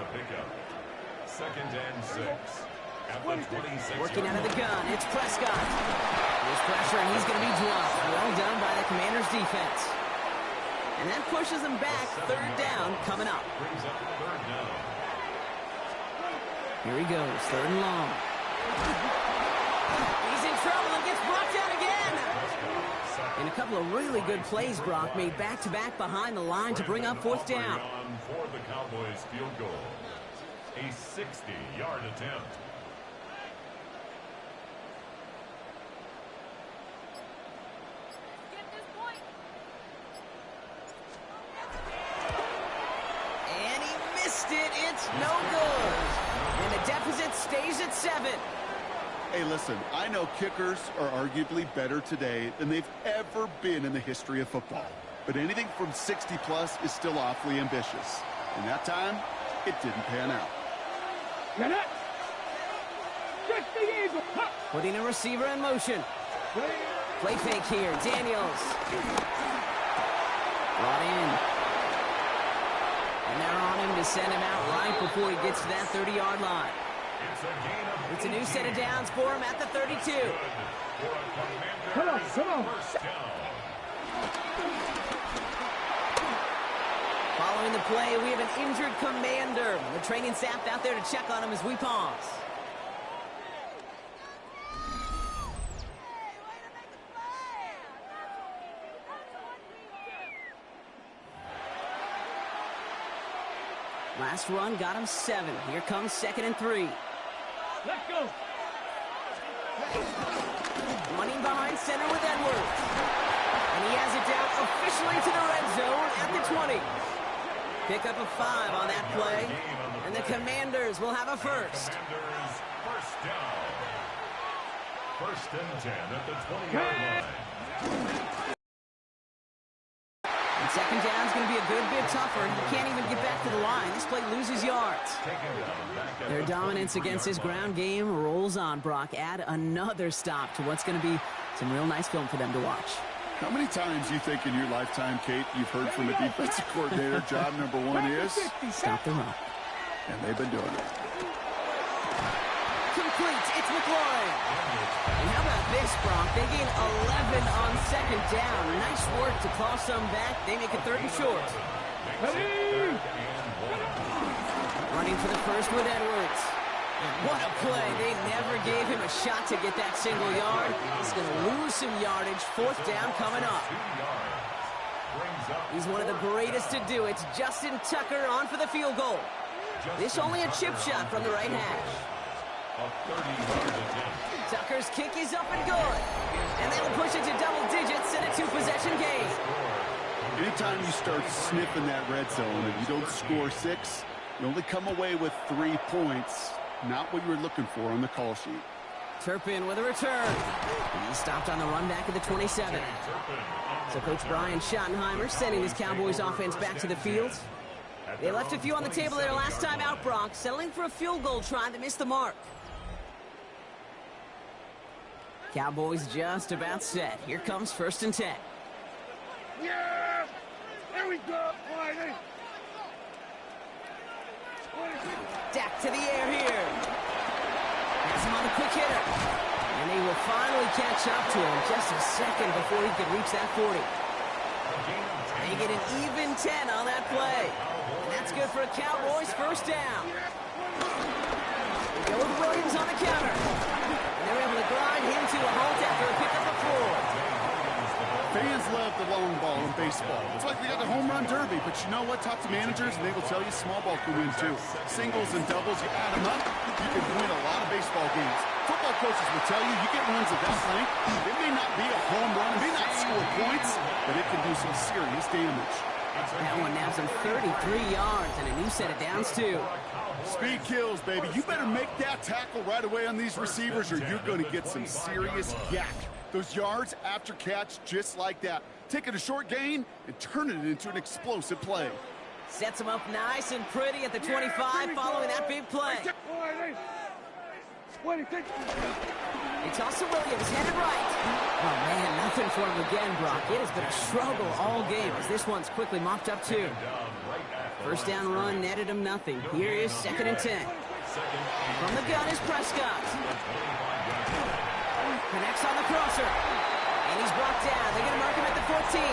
C: 2nd and 6. At the 26.
B: Working out of the gun, it's Prescott. There's pressure, and he's going to be dropped. Well done by the Commanders' defense. And that pushes them back. 3rd down coming up.
C: Brings up 3rd down.
B: Here he goes, 3rd and long. He's in trouble and gets brought down again. And a couple of really good plays, Brock, made back-to-back behind the line to bring up 4th down.
C: For the Cowboys field goal. A 60-yard attempt.
B: And he missed it. It's no good. And the deficit stays at 7.
D: Hey, listen, I know kickers are arguably better today than they've ever been in the history of football. But anything from 60-plus is still awfully ambitious. And that time, it didn't pan out.
B: Putting a receiver in motion. Play fake here. Daniels. Brought in. And they're on him to send him out right before he gets to that 30-yard line. It's a new set of downs for him at the 32.
E: Come on.
B: Following the play, we have an injured commander. The training staff out there to check on him as we pause. Last run got him 7. Here comes 2nd and 3.
E: Let's go.
B: Running behind center with Edwards. And he has it down officially to the red zone at the 20. Pick up a 5 on that play. And the Commanders will have a first.
C: Commanders first down. 1st and 10 at the 20-yard line.
B: And 2nd down's going to be a good bit tougher. He can't even get back to the line. This play loses yards. Their dominance against his ground game rolls on, Brock. Add another stop to what's going to be some real nice film for them to watch.
D: How many times you think in your lifetime, Kate, you've heard from a defensive coordinator, job number 1 is?
B: Stop the run.
D: And they've been doing it.
B: Complete. It's McLaurin. And how about this, Brock? They gain 11 on 2nd down. Nice work to claw some back. They make it 3rd and short. Running for the first with Edwards. And what a play. They never gave him a shot to get that single yard. He's going to lose some yardage. 4th down coming up. He's one of the greatest to do it. Justin Tucker on for the field goal. This only a chip shot from the right hash. Tucker's kick is up and good. And that'll push it to double digits in a 2-possession game.
D: Anytime you start sniffing that red zone and you don't score 6, you only come away with 3 points. Not what you were looking for on the call sheet.
B: Turpin with a return. And he stopped on the run back at the 27. So Coach Brian Schottenheimer sending his Cowboys offense back to the field. They left a few on the table their last time out, Brock, settling for a field goal try that missed the mark. Cowboys just about set. Here comes 1st and 10.
E: Yeah! There we go!
B: Dak to the air here. Has him on the quick hitter. And they will finally catch up to him just a second before he can reach that 40. They get an even 10 on that play. And that's good for a Cowboys first down. They go with Williams on the counter. And they're able to grind him to a halt after a pickup of 4.
D: Fans love the long ball in baseball. It's like they got the home run derby, but you know what? Talk to managers, and they will tell you small ball can win too. Singles and doubles, you add them up, you can win a lot of baseball games. Football coaches will tell you, you get runs of that length, it may not be a home run, it may not score points, but it can do some serious damage.
B: That one nabs him 33 yards and a new set of downs too.
D: Speed kills, baby. You better make that tackle right away on these receivers or you're going to get some serious yak. Those yards after catch just like that. Take it a short gain and turn it into an explosive play.
B: Sets him up nice and pretty at the 25 following that big play. They toss to Williams, headed right. Oh, man, nothing for him again, Brock. It has been a struggle all game as this one's quickly mopped up, too. First down run netted him nothing. Here is 2nd and 10. From the gun is Prescott. Connects on the crosser. And he's brought down. They're going to mark him at the 14.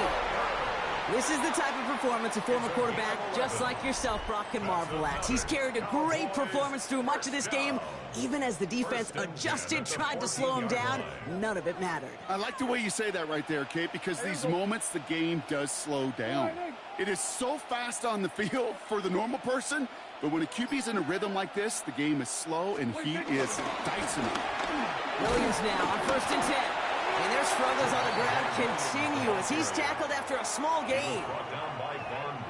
B: This is the type of performance a former quarterback, just like yourself, Brock, can marvel at. He's carried a great performance through much of this game. Even as the defense adjusted, tried to slow him down, none of it mattered.
D: I like the way you say that right there, Kate, because these moments the game does slow down. It is so fast on the field for the normal person, but when a QB's in a rhythm like this, the game is slow and he is dicing it.
B: Williams now on 1st and 10. And their struggles on the ground continue as he's tackled after a small gain.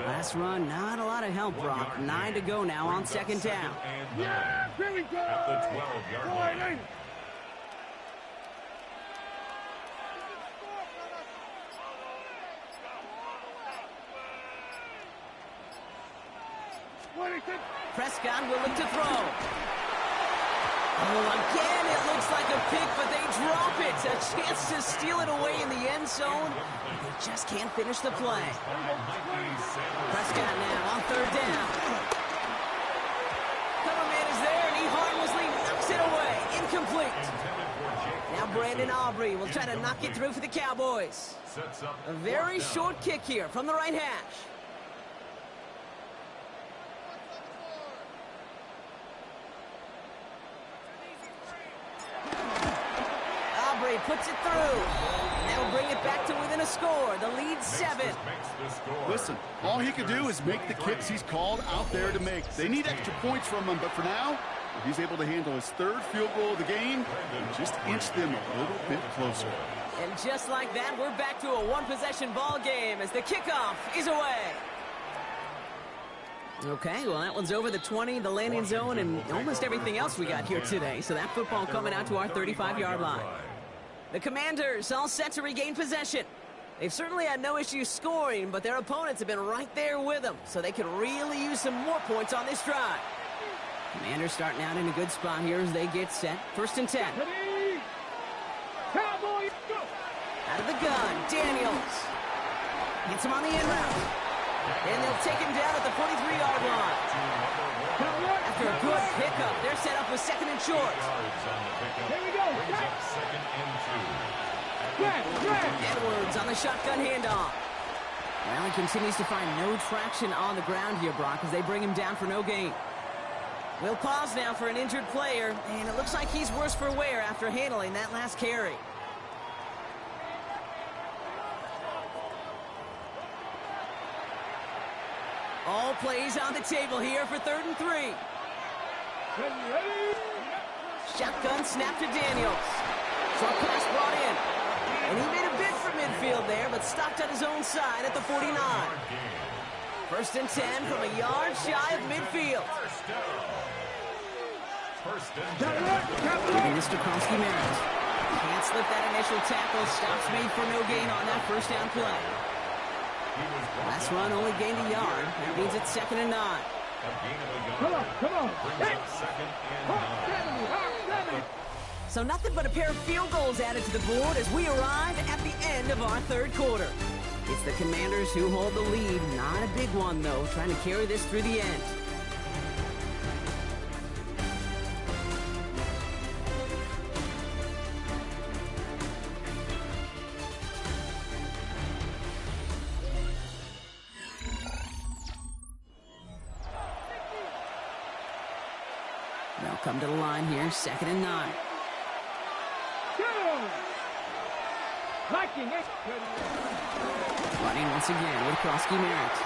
B: Last run, not a lot of help, Brock. 9 to go now on 2nd down.
E: Yeah, here we go.
C: At the 12-yard line.
B: Prescott will look to throw. Oh, again, it looks like a pick, but they drop it. A chance to steal it away in the end zone. They just can't finish the play. Prescott now on 3rd down. Cover man is there, and he harmlessly knocks it away. Incomplete. Now Brandon Aubrey will try to knock it through for the Cowboys. A very short kick here from the right hash. Puts it through. And that'll bring it back to within a score. The lead's 7.
D: Listen, all he can do is make the kicks he's called out there to make. They need extra points from him, but for now, if he's able to handle his 3rd field goal of the game, just inch them a little bit closer.
B: And just like that, we're back to a one-possession ball game as the kickoff is away. Okay, well, that one's over the 20, the landing zone, and almost everything else we got here today. So that football coming out to our 35-yard line. The Commanders all set to regain possession. They've certainly had no issues scoring, but their opponents have been right there with them, so they could really use some more points on this drive. Commanders starting out in a good spot here as they get set. 1st and 10.
E: Cowboys, go!
B: Out of the gun, Daniels. Gets him on the end route. And they'll take him down at the 43-yard line. After a good pickup, they're set up with 2nd and short.
E: Here we go.
B: Edwards on the shotgun handoff. Well, he continues to find no traction on the ground here, Brock, as they bring him down for no gain. We'll pause now for an injured player, and it looks like he's worse for wear after handling that last carry. All plays on the table here for 3rd and 3. Shotgun snap to Daniels. Short pass brought in. And he made a bid for midfield there, but stopped on his own side at the 49. 1st and 10 from a yard shy of midfield. Mr. Kronsky-Merritt can't slip that initial tackle. Stops made for no gain on that 1st down play. Last run only gained a yard. That means it's 2nd and 9.
E: Come on.
B: So nothing but a pair of field goals added to the board as we arrive at the end of our 3rd quarter. It's the Commanders who hold the lead. Not a big one, though, trying to carry this through the end. They'll come to the line here, 2nd and 9. Running once again with Kronsky-Merritt.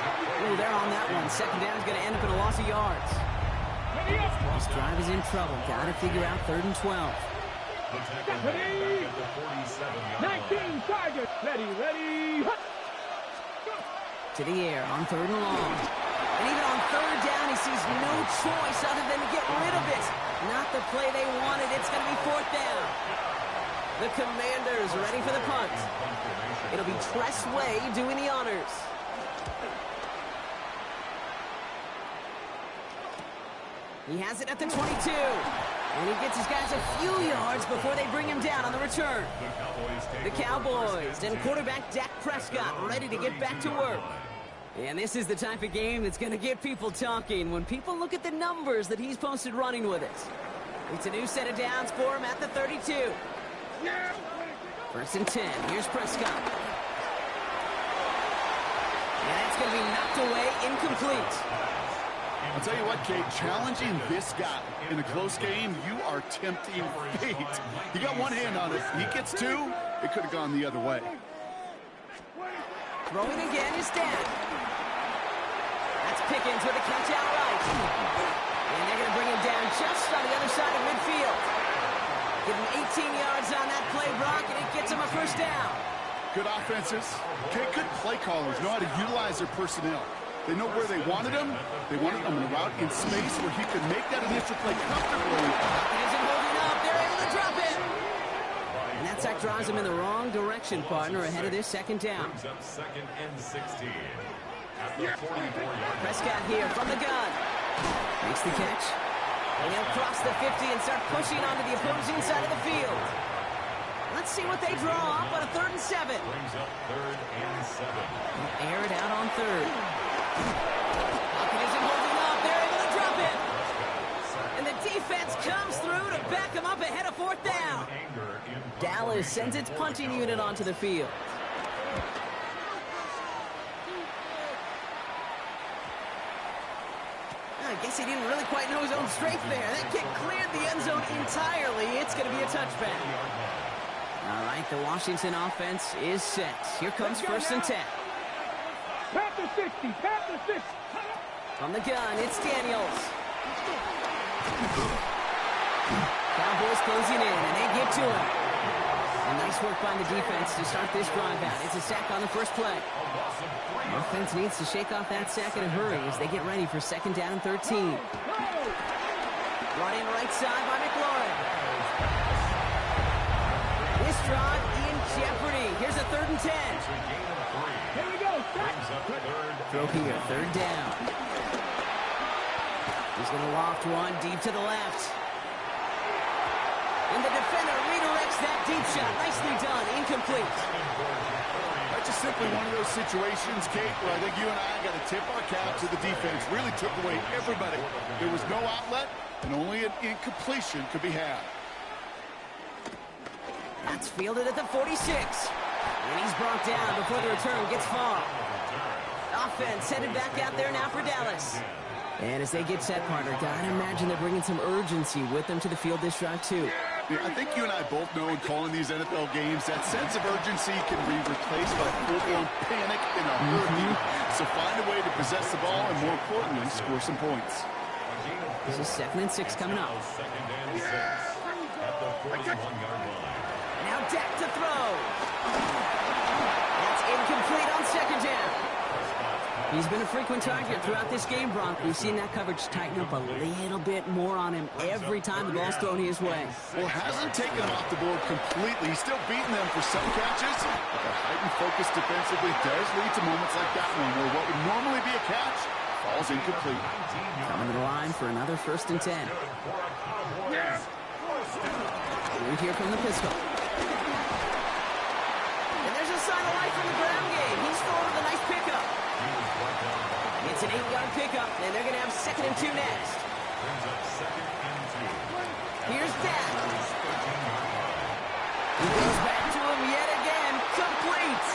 B: Oh, they're on that one. 2nd down is going to end up in a loss of yards. This drive is in trouble. Got to figure out 3rd and 12.
E: 19 targets. Ready.
B: To the air on 3rd and long. And even on 3rd down, he sees no choice other than to get rid of it. Not the play they wanted. It's going to be 4th down. The Commanders ready for the punt. It'll be Tress Way doing the honors. He has it at the 22. And he gets his guys a few yards before they bring him down on the return. The Cowboys and quarterback Dak Prescott ready to get back to work. And this is the type of game that's going to get people talking when people look at the numbers that he's posted running with it. It's a new set of downs for him at the 32. First and 10. Here's Prescott. And that's going to be knocked away, incomplete.
D: I'll tell you what, Kate, challenging this guy in a close game, you are tempting fate. You got one hand on it. He gets two, it could have gone the other way.
B: Throwing again is Dak. That's Pickens with a catch outright. And they're going to bring him down just on the other side of midfield. Give him 18 yards on that play, Brock, and it gets him a first down.
D: Good offenses. Okay, good play callers know how to utilize their personnel. They know where they wanted him. They wanted him in a route in space where he could make that initial play comfortably.
B: It isn't holding up. They're able to drop it. And that sack drives him in the wrong direction, partner, ahead of this second down.
C: Brings up second and 16. At the 44-yard.
B: Prescott here from the gun. Makes the catch. And he'll cross the 50 and start pushing onto the opposing side of the field. Let's see what they draw up on a 3rd and 7.
C: Brings up 3rd and 7.
B: He'll air it out on 3rd. Pocket isn't holding up. They're able to drop it. And the defense comes through to back him up ahead of 4th down. Dallas sends its punting unit onto the field. I guess he didn't really quite know his own strength there. That kick cleared the end zone entirely. It's going to be a touchback. All right, the Washington offense is set. Here comes 1st and 10.
E: Panther 60, Panther 60.
B: From the gun, it's Daniels. Cowboys closing in, and they get to him. And nice work by the defense to start this drive out. It's a sack on the first play. Offense needs to shake off that sack in a hurry as they get ready for 2nd down and 13. Running right side by McLaurin. This drive in jeopardy. Here's a 3rd and 10.
E: Here we go.
B: Throw here, 3rd down. He's going to loft one deep to the left. And the defender redirects that deep shot. Nicely done. Incomplete.
D: That's just simply one of those situations, Kate, where I think you and I got to tip our cap to the defense. Really took away everybody. There was no outlet, and only an incompletion could be had.
B: That's fielded at the 46. And he's brought down before the return gets far. Offense headed back out there now for Dallas. And as they get set, partner, gotta imagine they're bringing some urgency with them to the field this drive, too.
D: Yeah, I think you and I both know in calling these NFL games that sense of urgency can be replaced by full-blown panic in a hurry. So find a way to possess the ball and, more importantly, score some points.
B: This is 2nd and 6 coming up.
C: 2nd and 6 at the 41-yard line.
B: Now Dak to throw. That's incomplete on 2nd down. He's been a frequent target throughout this game, Bronk. We've seen that coverage tighten up a little bit more on him every time the ball's thrown his way.
D: Well, hasn't taken him off the board completely. He's still beating them for some catches. But the heightened focus defensively does lead to moments like that one where what would normally be a catch falls incomplete.
B: Coming to the line for another 1st and 10. We hear from the pistol. And there's a sign of life from the ground game. He's throwing with a nice pickup. It's an 8-yard pickup, and they're going to have 2nd and 2 next. Here's Dak. He goes back to him yet again. Complete.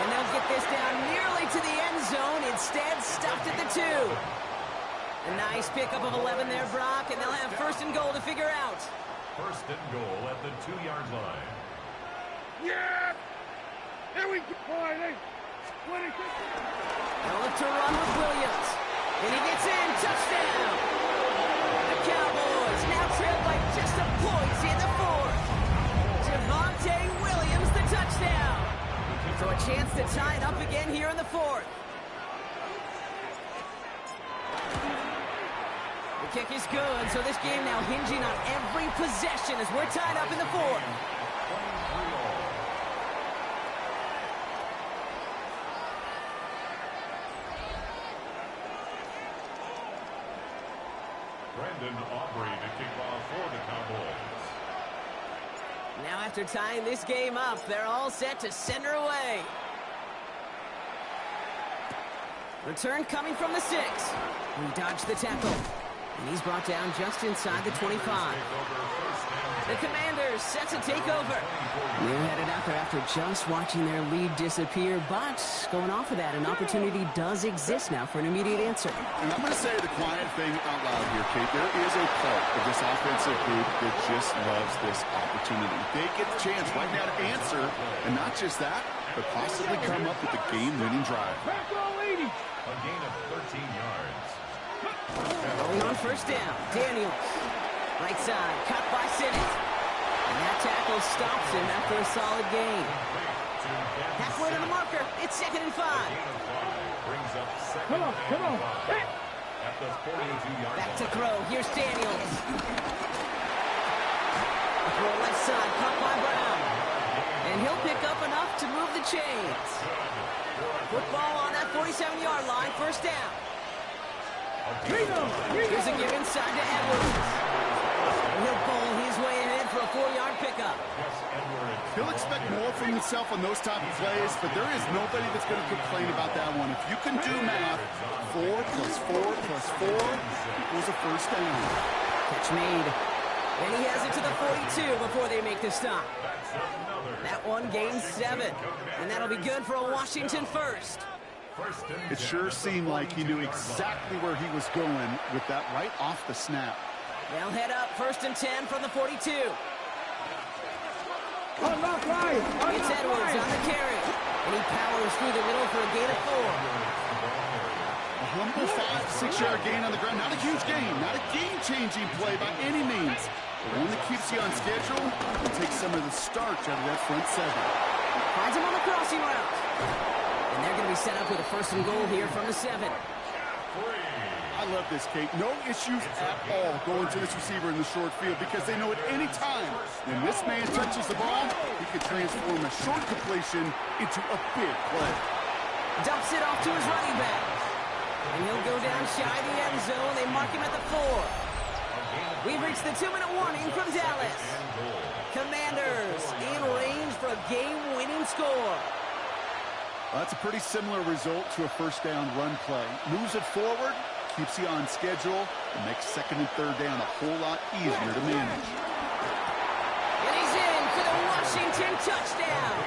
B: And they'll get this down nearly to the end zone. Instead, stopped at the 2. A nice pickup of 11 there, Brock, and they'll have 1st and goal to figure out.
C: 1st and goal at the 2-yard line.
E: Yeah! Here we go.
B: They'll look to run with Williams. And he gets in. Touchdown. The Cowboys now trail by just a point in the 4th. Javonte Williams, the touchdown. So a chance to tie it up again here in the 4th. The kick is good, so this game now hinging on every possession as we're tied up in the 4th.
C: Brandon Aubrey to kick off for the Cowboys.
B: Now after tying this game up, they're all set to send her away. Return coming from the 6. We dodged the tackle. And he's brought down just inside the 25. The Commanders set to take over. They're headed out there after just watching their lead disappear, but going off of that, an opportunity does exist now for an immediate answer.
D: And I'm going to say the quiet thing out loud here, Kate. There is a part of this offensive group that just loves this opportunity. They get the chance right now to answer, and not just that, but possibly come up with the game-winning drive.
C: A gain of 13 yards.
B: Going on first down, Daniels. Right side, cut by Sinnott. And that tackle stops him after a solid gain. Halfway to the marker, it's 2nd and 5.
C: Brings up second and 5. At the 42-yard
B: Back to
C: line.
B: throw, here's Daniels. A throw left side, caught by Brown. And he'll pick up enough to move the chains. Football on that 47-yard line, first down. Here's a give inside to Edwards. And he'll bowl his way ahead for a 4-yard pickup.
D: He'll expect more from himself on those type of plays, but there is nobody that's going to complain about that one. If you can do math, 4 plus 4 plus 4 equals a first down.
B: Catch made. And he has it to the 42 before they make the stop. That one gains 7. And that'll be good for a Washington first.
D: It sure seemed like he knew exactly where he was going with that right off the snap.
B: They'll head up 1st and 10 from the 42. It's Edwards on the carry. And he powers through the middle for a gain of 4.
D: A humble 5-6-yard gain on the ground. Not a huge gain, not a game-changing play by any means. But one that keeps you on schedule and takes some of the starch out of that front 7.
B: Finds him on the crossing route. And they're going to be set up with a 1st and goal here from the 7.
D: I love this, Kate. No issues at all going to this receiver in the short field because they know at any time when this man touches the ball, he can transform a short completion into a big play.
B: Dumps it off to his running back. And he'll go down shy of the end zone. They mark him at the 4. We've reached the 2-minute warning from Dallas. Commanders in range for a game-winning score.
D: Well, that's a pretty similar result to a first down run play. Moves it forward, keeps you on schedule, and makes 2nd and 3rd down a whole lot easier to manage.
B: And he's in for the Washington touchdown.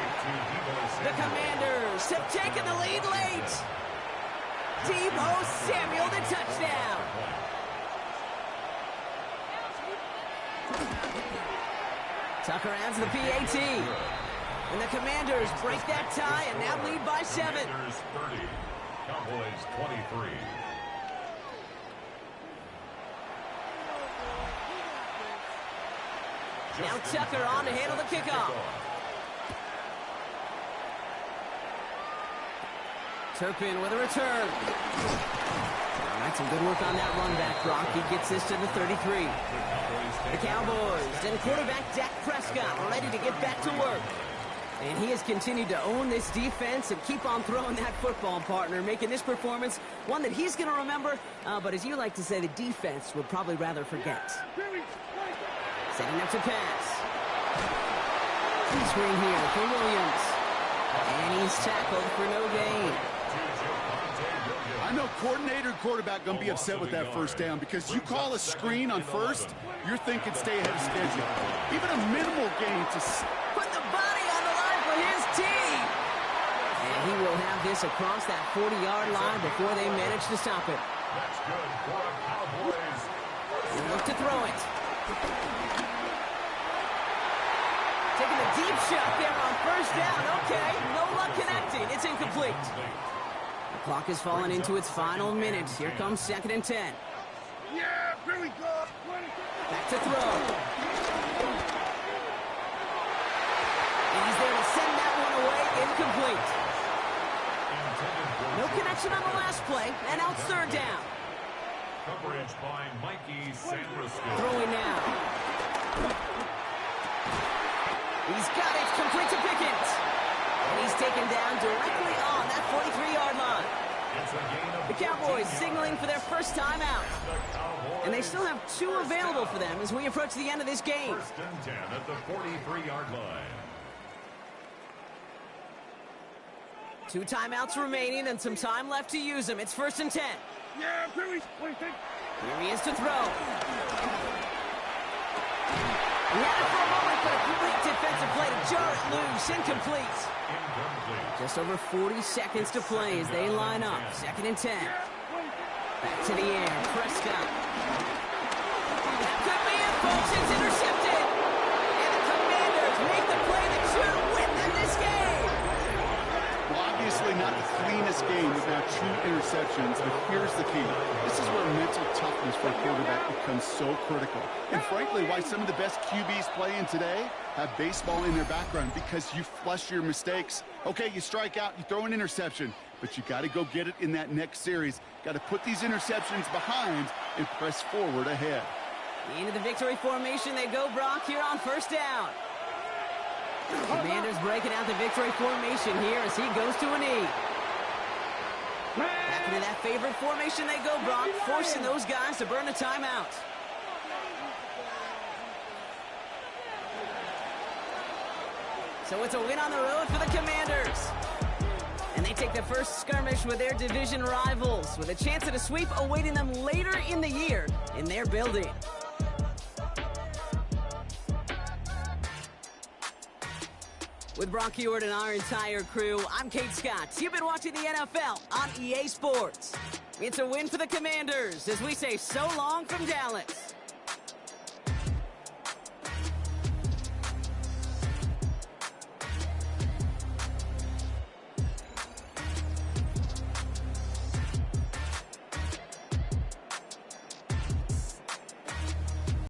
B: The Commanders have taken the lead late. Deebo Samuel, the touchdown. Tucker adds the PAT. And the Commanders break that tie and now lead by 7.
C: Commanders 30, Cowboys 23.
B: Now Tucker on to handle the kickoff. Turpin with a return. All right, some good work on that run back, Brock. He gets this to the 33. The Cowboys and quarterback Dak Prescott are ready to get back to work. And he has continued to own this defense and keep on throwing that football, partner, making this performance one that he's going to remember, but as you like to say, the defense would probably rather forget. Setting up to pass. Screen here for Williams. And he's tackled for no gain.
D: I know coordinator and quarterback going to be upset with that first down because you call a screen on first, you're thinking stay ahead of schedule. Even a minimal gain to
B: put the body on the line for his team. And he will have this across that 40-yard line before they manage to stop it.
C: That's good for the Cowboys.
B: They look to throw it. Taking a deep shot there on first down. Okay, no luck connecting. It's incomplete. The clock has fallen into its final minutes. Here comes 2nd and 10.
E: Yeah, here we go.
B: Back to throw. And he's there to send that one away. Incomplete. No connection on the last play, and now it's 3rd down.
C: Coverage by Mikey Sandrisco.
B: Throwing now. He's got it, complete to Pickens. And he's taken down directly on that 43-yard line. The Cowboys signaling for their first timeout. And they still have 2 available for them as we approach the end of this game.
C: First and 10 at the 43-yard line.
B: 2 timeouts remaining and some time left to use them. It's first and 10.
E: Yeah, Pee-wee, what do you think?
B: Here he is to throw. He had it for a moment, but a complete defensive play to jar it loose. Incomplete. Just over 40 seconds to play as they line up. Second and 10. Back to the air. Prescott. That could be it, folks. It's intercepted. And the Commanders make the play that should win them this game.
D: Well, obviously not the cleanest game without 2 interceptions, but here's the key. This is where mental toughness for a quarterback becomes so critical. And frankly, why some of the best QBs playing today have baseball in their background, because you flush your mistakes. Okay, you strike out, you throw an interception, but you got to go get it in that next series. Got to put these interceptions behind and press forward ahead.
B: Into the victory formation they go, Brock, here on first down. Commanders breaking out the victory formation here as he goes to a knee. Back into that favorite formation they go, Brock, forcing those guys to burn a timeout. So it's a win on the road for the Commanders. And they take the first skirmish with their division rivals, with a chance at a sweep awaiting them later in the year in their building. With Brock Hewitt and our entire crew, I'm Kate Scott. You've been watching the NFL on EA Sports. It's a win for the Commanders as we say so long from Dallas.